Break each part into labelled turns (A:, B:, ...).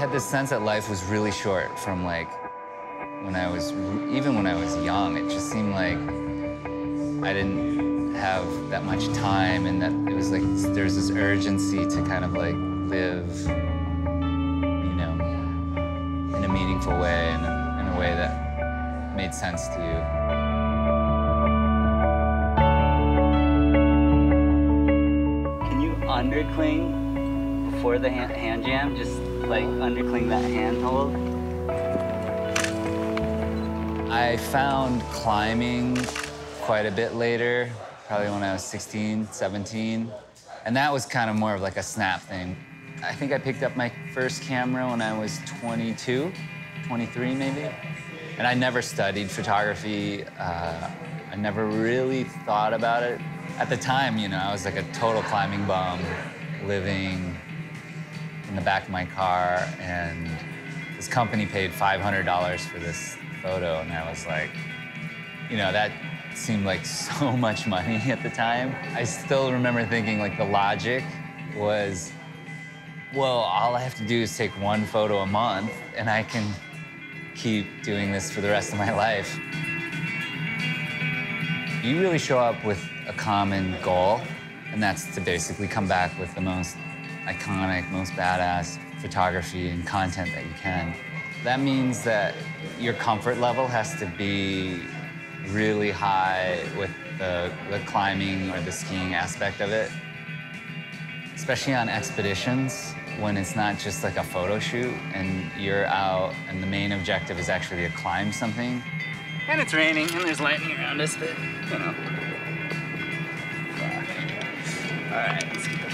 A: had this sense that life was really short from like even when I was young. It just seemed like I didn't have that much time, and that it was like there's this urgency to kind of like live, you know, in a meaningful way and in a way that made sense to you.
B: Can you undercling before the hand jam? Just like undercling that handhold?
A: I found climbing quite a bit later, probably when I was 16, 17. And that was kind of more of like a snap thing. I think I picked up my first camera when I was 22, 23 maybe. And I never studied photography. I never really thought about it. At the time, you know, I was like a total climbing bum, living in the back of my car, and this company paid $500 for this photo, and I was like, you know, that seemed like so much money at the time. I still remember thinking like the logic was, well, all I have to do is take one photo a month and I can keep doing this for the rest of my life. You really show up with a common goal, and that's to basically come back with the most iconic, most badass photography and content that you can. That means that your comfort level has to be really high with the climbing or the skiing aspect of it, especially on expeditions when it's not just like a photo shoot and you're out and the main objective is actually to climb something.
B: And it's raining and there's lightning around us, but you know. All right, let's keep it.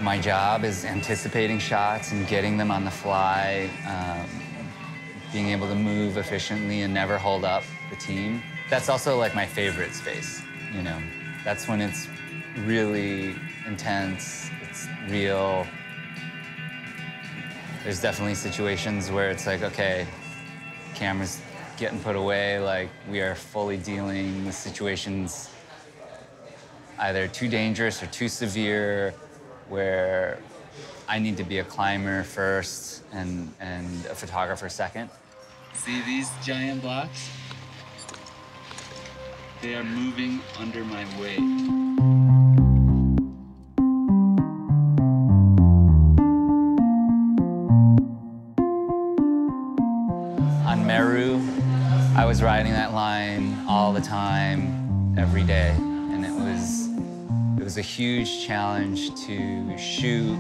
A: My job is anticipating shots and getting them on the fly, being able to move efficiently and never hold up the team. That's also like my favorite space, you know. That's when it's really intense, it's real. There's definitely situations where it's like, okay, camera's getting put away, like we are fully dealing with situations either too dangerous or too severe, where I need to be a climber first and a photographer second. See these giant blocks? They are moving under my weight. On Meru, I was riding that line all the time, every day, and it was a huge challenge to shoot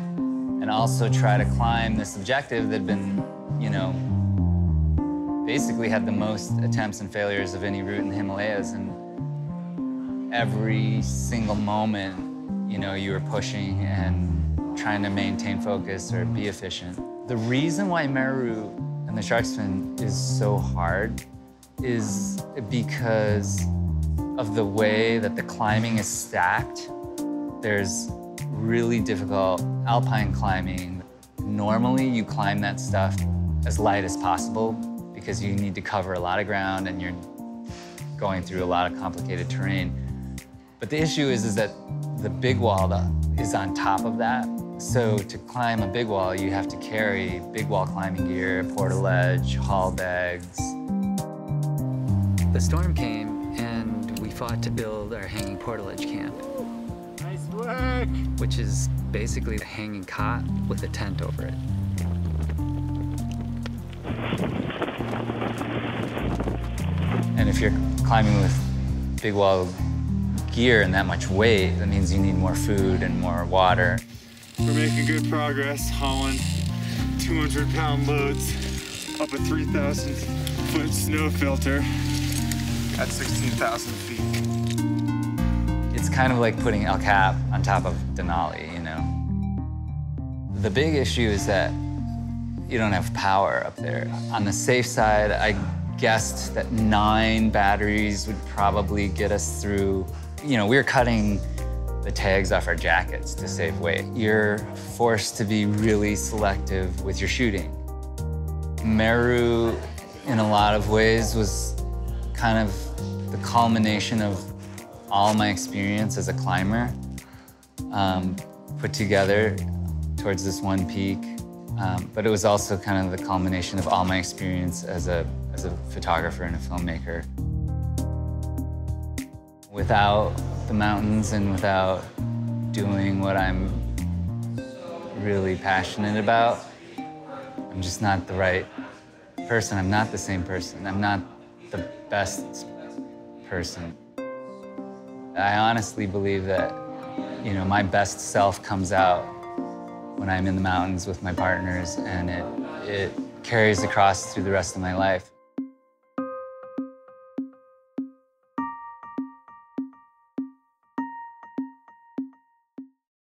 A: and also try to climb this objective that had been, you know, basically had the most attempts and failures of any route in the Himalayas. And every single moment, you know, you were pushing and trying to maintain focus or be efficient. The reason why Meru and the shark fin is so hard is because of the way that the climbing is stacked. There's really difficult alpine climbing. Normally, you climb that stuff as light as possible because you need to cover a lot of ground and you're going through a lot of complicated terrain. But the issue is that the big wall is on top of that. So to climb a big wall, you have to carry big wall climbing gear, portaledge, haul bags. The storm came and we fought to build our hanging portaledge camp.
B: Nice work!
A: Which is basically a hanging cot with a tent over it. And if you're climbing with big wall gear and that much weight, that means you need more food and more water.
C: We're making good progress, hauling 200-pound loads up a 3,000-foot snow filter at 16,000 feet.
A: It's kind of like putting El Cap on top of Denali, you know? The big issue is that you don't have power up there. On the safe side, I guessed that 9 batteries would probably get us through. You know, we were cutting the tags off our jackets to save weight. You're forced to be really selective with your shooting. Meru, in a lot of ways, was kind of the culmination of all my experience as a climber, put together towards this one peak. But it was also kind of the culmination of all my experience as a photographer and a filmmaker. Without the mountains and without doing what I'm really passionate about, I'm just not the right person. I'm not the same person. I'm not the best person. I honestly believe that, you know, my best self comes out when I'm in the mountains with my partners, and it carries across through the rest of my life.